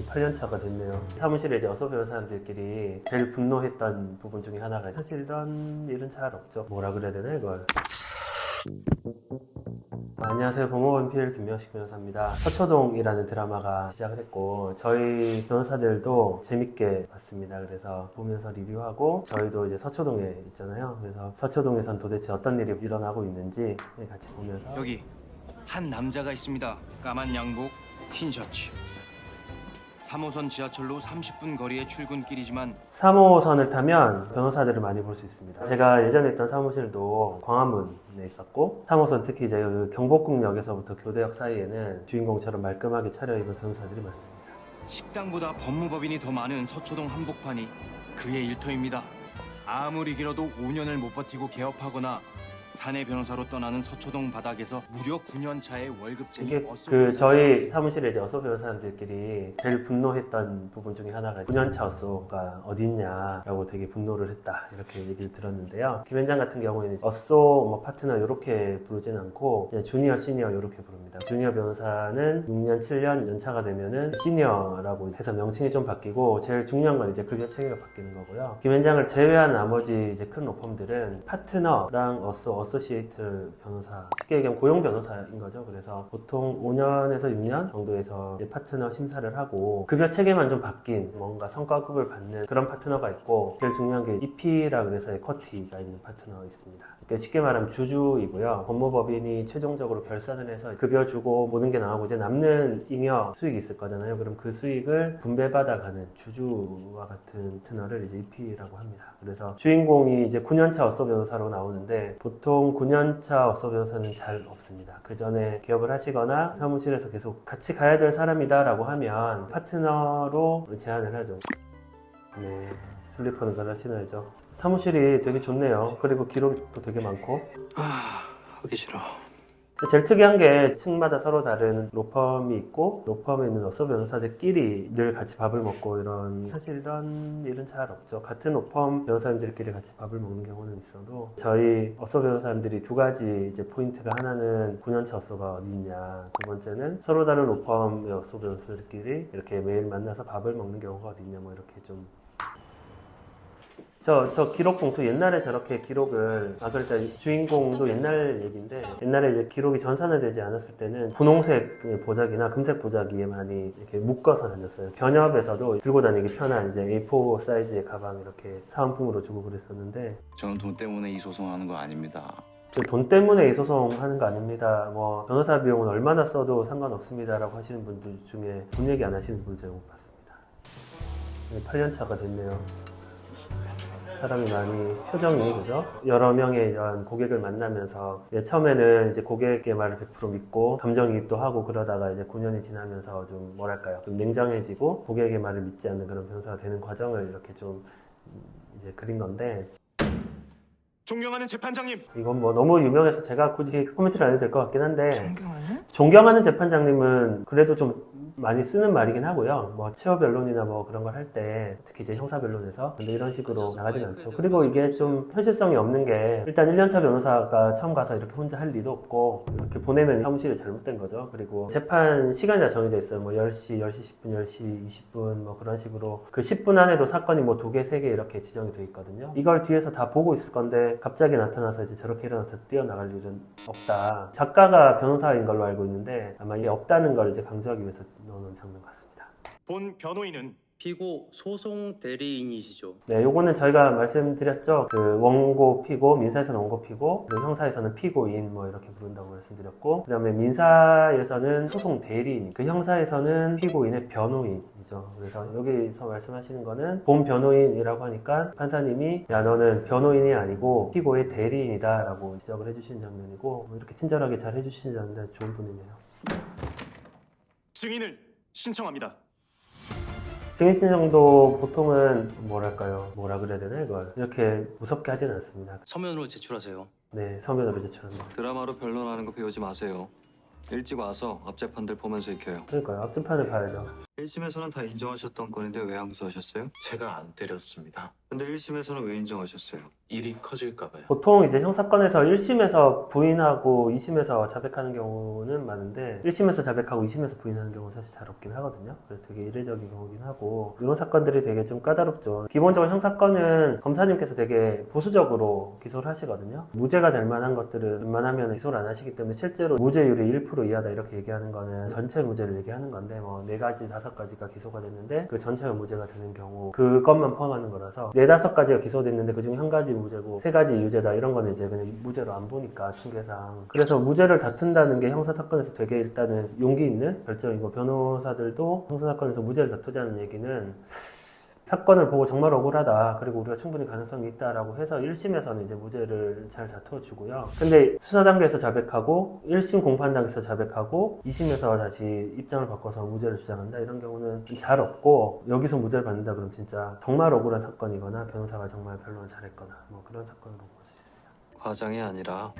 8년 차가 됐네요. 사무실에 이제 어서 배운 사람들끼리 제일 분노했던 부분 중에 하나가 사실 이런 일은 잘 없죠. 뭐라 그래야 되나 이걸. 안녕하세요. 법무법인 김명식 변호사입니다. 서초동이라는 드라마가 시작을 했고 저희 변호사들도 재밌게 봤습니다. 그래서 보면서 리뷰하고 저희도 이제 서초동에 있잖아요. 그래서 서초동에선 도대체 어떤 일이 일어나고 있는지 같이 보면서 여기 한 남자가 있습니다. 까만 양복, 흰 셔츠. 3호선 지하철로 30분 거리의 출근길이지만 3호선을 타면 변호사들을 많이 볼 수 있습니다. 제가 예전에 있던 사무실도 광화문에 있었고 3호선 특히 이제 그 경복궁역에서부터 교대역 사이에는 주인공처럼 말끔하게 차려입은 변호사들이 많습니다. 식당보다 법무법인이 더 많은 서초동 한복판이 그의 일터입니다. 아무리 길어도 5년을 못 버티고 개업하거나 사내 변호사로 떠나는 서초동 바닥에서 무려 9년 차의 월급쟁이 이게 저희 사무실에 이제 어소 변호사님들끼리 제일 분노했던 부분 중에 하나가 9년차 어소가 어딨냐라고 되게 분노를 했다 이렇게 얘기를 들었는데요. 김현장 같은 경우에는 어소 뭐 파트너 이렇게 부르진 않고 그냥 주니어 시니어 이렇게 부릅니다. 주니어 변호사는 6년 7년 연차가 되면은 시니어라고 해서 명칭이 좀 바뀌고 제일 중요한 건 이제 급여 체계가 바뀌는 거고요. 김현장을 제외한 나머지 이제 큰 로펌들은 파트너랑 어소시에이트 변호사, 쉽게 얘기하면 고용 변호사인 거죠. 그래서 보통 5년에서 6년 정도에서 이제 파트너 심사를 하고 급여 체계만 좀 바뀐 뭔가 성과급을 받는 그런 파트너가 있고 제일 중요한 게 EP라 그래서 에쿼티가 있는 파트너가 있습니다. 그러니까 쉽게 말하면 주주이고요. 법무법인이 최종적으로 결산을 해서 급여 주고 모든 게 나오고 이제 남는 잉여 수익이 있을 거잖아요. 그럼 그 수익을 분배받아가는 주주와 같은 파트너를 이제 EP라고 합니다. 그래서 주인공이 이제 9년차 어소 변호사로 나오는데 보통 9년차 어소 변호사는 잘 없습니다. 그 전에 개업을 하시거나 사무실에서 계속 같이 가야 될 사람이다 라고 하면 파트너로 제안을 하죠. 네, 슬리퍼는 갈아 신어야죠. 사무실이 되게 좋네요. 그리고 기록도 되게 많고. 하기 싫어. 제일 특이한 게 층마다 서로 다른 로펌이 있고 로펌에 있는 어소 변호사들끼리 늘 같이 밥을 먹고 사실 이런 일은 잘 없죠. 같은 로펌 변호사님들끼리 같이 밥을 먹는 경우는 있어도 저희 어소 변호사님들이 두 가지 이제 포인트가 하나는 9년차 어소가 어디 있냐, 두 번째는 서로 다른 로펌의 어소 변호사들끼리 이렇게 매일 만나서 밥을 먹는 경우가 어디 있냐 뭐 이렇게 좀 저 기록 봉투 옛날에 저렇게 기록을 그러니까 주인공도 옛날 얘기인데 옛날에 이제 기록이 전산화되지 않았을 때는 분홍색 보자기나 금색 보자기에 많이 이렇게 묶어서 다녔어요. 견협에서도 들고 다니기 편한 이제 A4 사이즈의 가방 이렇게 사은품으로 주고 그랬었는데 저는 돈 때문에 이 소송하는 거 아닙니다. 돈 때문에 이 소송하는 거 아닙니다. 뭐 변호사 비용은 얼마나 써도 상관없습니다라고 하시는 분들 중에 돈 얘기 안 하시는 분들 제가 못 봤습니다. 8년 차가 됐네요. 사람이 많이 표정이 그죠? 여러 명의 이런 고객을 만나면서 처음에는 이제 고객의 말을 100% 믿고 감정이입도 하고 그러다가 이제 9년이 지나면서 좀 뭐랄까요? 좀 냉정해지고 고객의 말을 믿지 않는 그런 변호사가 되는 과정을 이렇게 좀 이제 그린 건데. 존경하는 재판장님. 이건 뭐 너무 유명해서 제가 굳이 코멘트를 안 해도 될 것 같긴 한데 존경하는? 재판장님은 그래도 좀 많이 쓰는 말이긴 하고요. 뭐 최후 변론이나 뭐 그런 걸 할 때 특히 이제 형사 변론에서 근데 이런 식으로 나가진 않죠. 그리고 이게 좀 현실성이 없는 게 일단 1년차 변호사가 처음 가서 이렇게 혼자 할 리도 없고 이렇게 보내면 사무실이 잘못된 거죠. 그리고 재판 시간이 다 정해져 있어요. 뭐 10시, 10시 10분, 10시 20분 뭐 그런 식으로 그 10분 안에도 사건이 뭐 2개, 3개 이렇게 지정이 돼 있거든요. 이걸 뒤에서 다 보고 있을 건데 갑자기 나타나서 이제 저렇게 일어나서 뛰어나갈 일은 없다. 작가가 변호사인 걸로 알고 있는데 아마 이게 없다는 걸 이제 강조하기 위해서 넣어놓은 장면 같습니다. 본 변호인은 피고 소송 대리인이시죠? 네, 요거는 저희가 말씀드렸죠. 그 원고 피고, 민사에서는 원고 피고, 그리고 형사에서는 피고인 뭐 이렇게 부른다고 말씀드렸고, 그 다음에 민사에서는 소송 대리인, 그 형사에서는 피고인의 변호인이죠. 그래서 여기서 말씀하시는 거는 본 변호인이라고 하니까 판사님이 야 너는 변호인이 아니고 피고의 대리인이다 라고 지적을 해주시는 장면이고 뭐 이렇게 친절하게 잘 해주시는 장면 좋은 분이네요. 증인을 신청합니다. 증인 신청도 보통은 뭐라 그래야 되나 이걸 이렇게 무섭게 하진 않습니다. 서면으로 제출하세요. 네, 서면으로 제출합니다. 드라마로 변론하는 거 배우지 마세요. 일찍 와서 앞 재판들 보면서 익혀요. 그러니까요. 앞재판을 봐야죠. 1심에서는 다 인정하셨던 건인데 왜 항소하셨어요? 제가 안 때렸습니다. 근데 1심에서는 왜 인정하셨어요? 일이 커질까봐요. 보통 이제 형사건에서 1심에서 부인하고 2심에서 자백하는 경우는 많은데 1심에서 자백하고 2심에서 부인하는 경우는 사실 잘 없긴 하거든요. 그래서 되게 이례적인 경우긴 하고 이런 사건들이 되게 좀 까다롭죠. 기본적으로 형사건은 검사님께서 되게 보수적으로 기소를 하시거든요. 무죄가 될 만한 것들은 웬만하면 기소를 안 하시기 때문에 실제로 무죄율이 1% 이하다 이렇게 얘기하는 거는 전체 무죄를 얘기하는 건데 뭐 4가지, 5가지가 기소가 됐는데 그 전체가 무죄가 되는 경우 그것만 포함하는 거라서 4, 5가지가 기소됐는데 그중에 1가지 무죄고 3가지 유죄다 이런 거는 이제 그냥 무죄로 안 보니까 통계상. 그래서 무죄를 다툰다는 게 형사사건에서 되게 일단은 용기 있는 결정이고 변호사들도 형사사건에서 무죄를 다투자는 얘기는 사건을 보고 정말 억울하다. 그리고 우리가 충분히 가능성이 있다라고 해서 1심에서는 이제 무죄를 잘 다투어주고요. 근데 수사 단계에서 자백하고 1심 공판 단계에서 자백하고 2심에서 다시 입장을 바꿔서 무죄를 주장한다. 이런 경우는 잘 없고 여기서 무죄를 받는다 그러면 진짜 정말 억울한 사건이거나 변호사가 정말 변론을 잘했거나 뭐 그런 사건으로 볼 수 있습니다. 과장이 아니라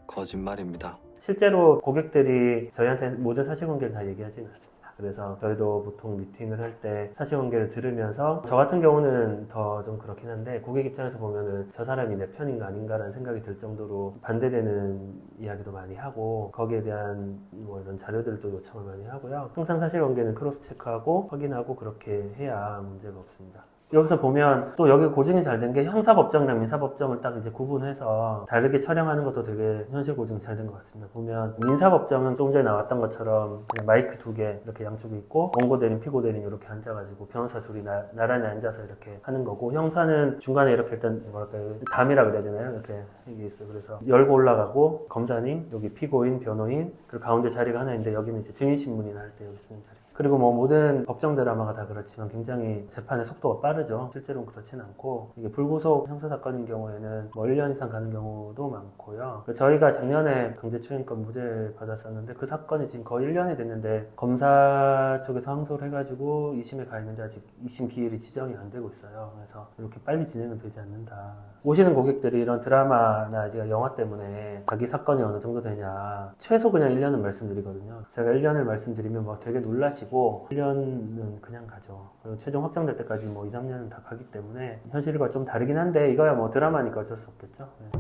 거짓말입니다. 실제로 고객들이 저희한테 모든 사실관계를 다 얘기하지는 않습니다. 그래서 저희도 보통 미팅을 할 때 사실관계를 들으면서 저 같은 경우는 더 좀 그렇긴 한데 고객 입장에서 보면은 저 사람이 내 편인가 아닌가라는 생각이 들 정도로 반대되는 이야기도 많이 하고 거기에 대한 뭐 이런 자료들도 요청을 많이 하고요. 항상 사실관계는 크로스 체크하고 확인하고 그렇게 해야 문제가 없습니다. 여기서 보면 또 여기 고증이 잘 된 게 형사법정이랑 민사법정을 딱 이제 구분해서 다르게 촬영하는 것도 되게 현실 고증이 잘 된 것 같습니다. 보면 민사법정은 조금 전에 나왔던 것처럼 그냥 마이크 2개 이렇게 양쪽에 있고 원고 대리인, 피고 대리인 이렇게 앉아가지고 변호사 둘이 나란히 앉아서 이렇게 하는 거고 형사는 중간에 이렇게 일단 뭐랄까요 담이라 그래야 되나요? 이렇게 이게 있어요. 그래서 열고 올라가고 검사님, 여기 피고인, 변호인 그리고 가운데 자리가 하나 있는데 여기는 이제 증인신문이나 할 때 여기 쓰는 자리. 그리고 뭐 모든 법정 드라마가 다 그렇지만 굉장히 재판의 속도가 빠르죠. 실제로는 그렇진 않고 이게 불구속 형사사건인 경우에는 뭐 1년 이상 가는 경우도 많고요. 저희가 작년에 강제추행권 무죄 받았었는데 그 사건이 지금 거의 1년이 됐는데 검사 쪽에서 항소를 해가지고 2심에 가 있는데 아직 2심 기일이 지정이 안 되고 있어요. 그래서 이렇게 빨리 진행은 되지 않는다. 오시는 고객들이 이런 드라마나 영화 때문에 자기 사건이 어느 정도 되냐 최소 그냥 1년은 말씀드리거든요. 제가 1년을 말씀드리면 뭐 되게 놀라시고 1년은 그냥 가죠. 그리고 최종 확정될 때까지 뭐 2, 3년은 다 가기 때문에 현실과 좀 다르긴 한데 이거야 뭐 드라마니까 어쩔 수 없겠죠. 네.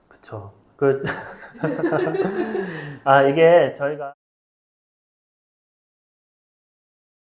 그쵸. 이게 저희가